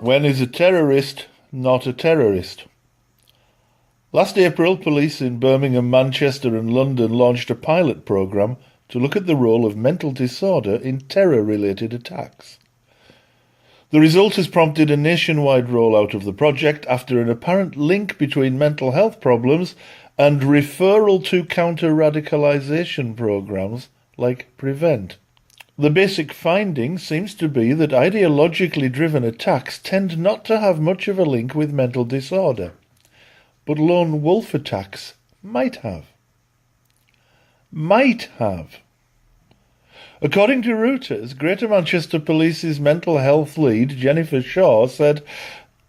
When is a terrorist not a terrorist? Last April, police in Birmingham, Manchester and London launched a pilot programme to look at the role of mental disorder in terror-related attacks. The result has prompted a nationwide rollout of the project after an apparent link between mental health problems and referral to counter-radicalisation programmes like Prevent. The basic finding seems to be that ideologically driven attacks tend not to have much of a link with mental disorder, but lone wolf attacks might have. According to Reuters, Greater Manchester Police's mental health lead, Jennifer Shaw, said,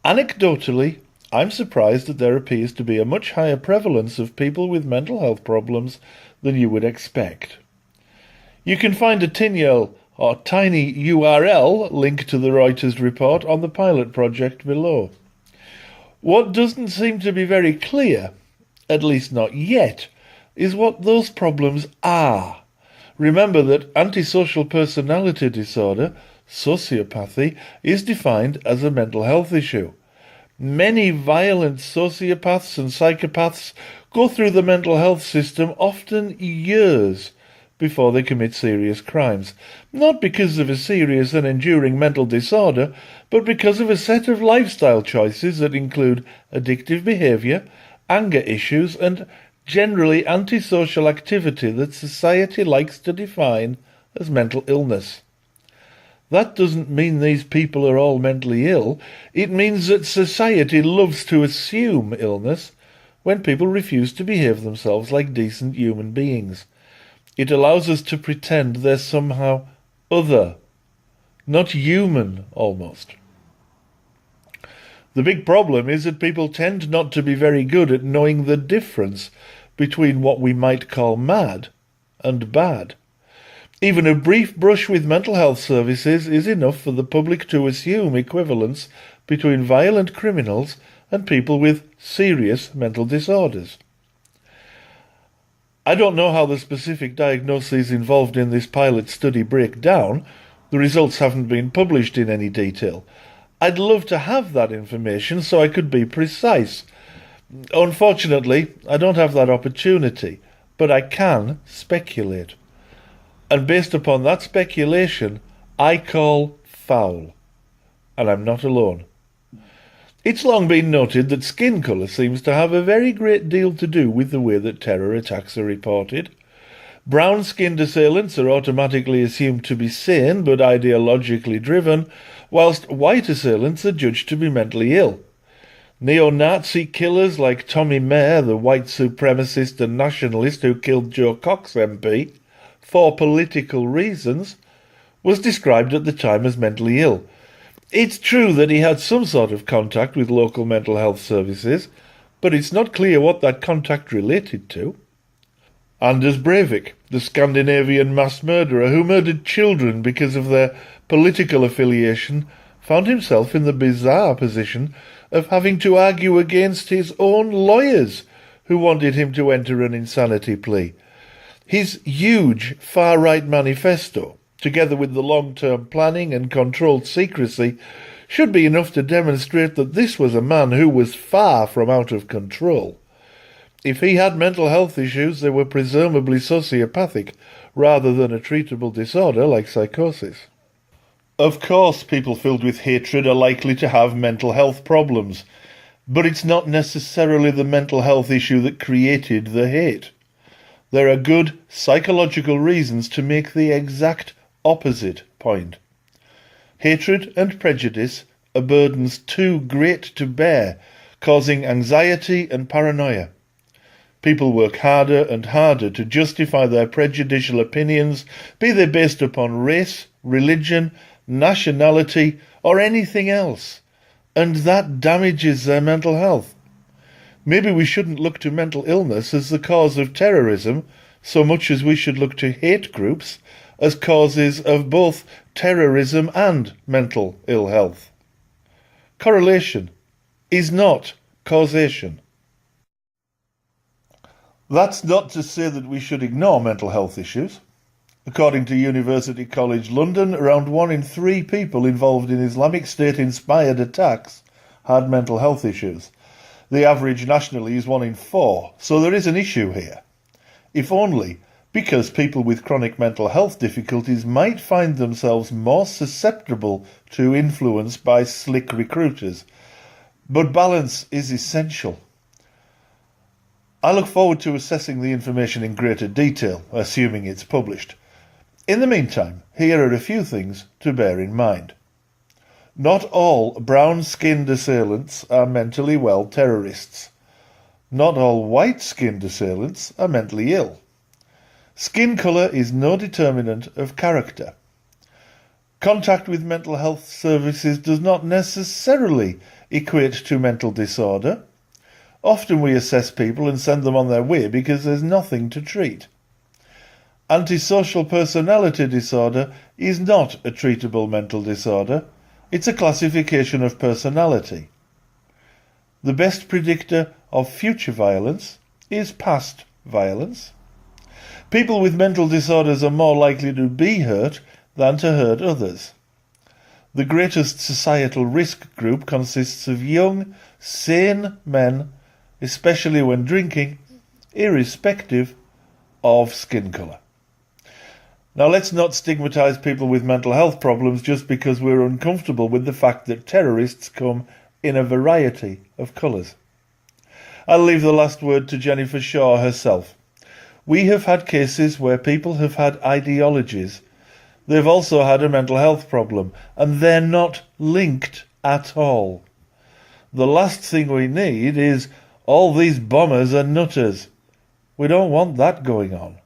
"Anecdotally, I'm surprised that there appears to be a much higher prevalence of people with mental health problems than you would expect." You can find a tiny URL link to the Reuters report on the pilot project below. What doesn't seem to be very clear, at least not yet, is what those problems are. Remember that antisocial personality disorder, sociopathy, is defined as a mental health issue. Many violent sociopaths and psychopaths go through the mental health system often years before they commit serious crimes, not because of a serious and enduring mental disorder, but because of a set of lifestyle choices that include addictive behaviour, anger issues, and generally antisocial activity that society likes to define as mental illness. That doesn't mean these people are all mentally ill. It means that society loves to assume illness when people refuse to behave themselves like decent human beings. It allows us to pretend they're somehow other, not human, almost. The big problem is that people tend not to be very good at knowing the difference between what we might call mad and bad. Even a brief brush with mental health services is enough for the public to assume equivalence between violent criminals and people with serious mental disorders. I don't know how the specific diagnoses involved in this pilot study break down. The results haven't been published in any detail. I'd love to have that information so I could be precise. Unfortunately, I don't have that opportunity, but I can speculate. And based upon that speculation, I call foul. And I'm not alone. It's long been noted that skin colour seems to have a very great deal to do with the way that terror attacks are reported. Brown-skinned assailants are automatically assumed to be sane but ideologically driven, whilst white assailants are judged to be mentally ill. Neo-Nazi killers like Tommy Mayer, the white supremacist and nationalist who killed Joe Cox MP, for political reasons, was described at the time as mentally ill. It's true that he had some sort of contact with local mental health services, but it's not clear what that contact related to. Anders Breivik, the Scandinavian mass murderer who murdered children because of their political affiliation, found himself in the bizarre position of having to argue against his own lawyers who wanted him to enter an insanity plea. His huge far-right manifesto, together with the long-term planning and controlled secrecy, should be enough to demonstrate that this was a man who was far from out of control. If he had mental health issues, they were presumably sociopathic, rather than a treatable disorder like psychosis. Of course, people filled with hatred are likely to have mental health problems, but it's not necessarily the mental health issue that created the hate. There are good psychological reasons to make the exact opposite point. Hatred and prejudice are burdens too great to bear, causing anxiety and paranoia. People work harder and harder to justify their prejudicial opinions, be they based upon race, religion, nationality, or anything else, and that damages their mental health. Maybe we shouldn't look to mental illness as the cause of terrorism so much as we should look to hate groups as causes of both terrorism and mental ill health. Correlation is not causation. That's not to say that we should ignore mental health issues. According to University College London, around 1 in 3 people involved in Islamic State-inspired attacks had mental health issues. The average nationally is 1 in 4, so there is an issue here. If only because people with chronic mental health difficulties might find themselves more susceptible to influence by slick recruiters. But balance is essential. I look forward to assessing the information in greater detail, assuming it's published. In the meantime, here are a few things to bear in mind. Not all brown-skinned assailants are mentally well terrorists. Not all white-skinned assailants are mentally ill. Skin colour is no determinant of character. Contact with mental health services does not necessarily equate to mental disorder. Often we assess people and send them on their way because there's nothing to treat. Antisocial personality disorder is not a treatable mental disorder. It's a classification of personality. The best predictor of future violence is past violence. People with mental disorders are more likely to be hurt than to hurt others. The greatest societal risk group consists of young, sane men, especially when drinking, irrespective of skin colour. Now let's not stigmatise people with mental health problems just because we're uncomfortable with the fact that terrorists come in a variety of colours. I'll leave the last word to Jennifer Shaw herself. We have had cases where people have had ideologies. They've also had a mental health problem, and they're not linked at all. The last thing we need is all these bombers are nutters. We don't want that going on.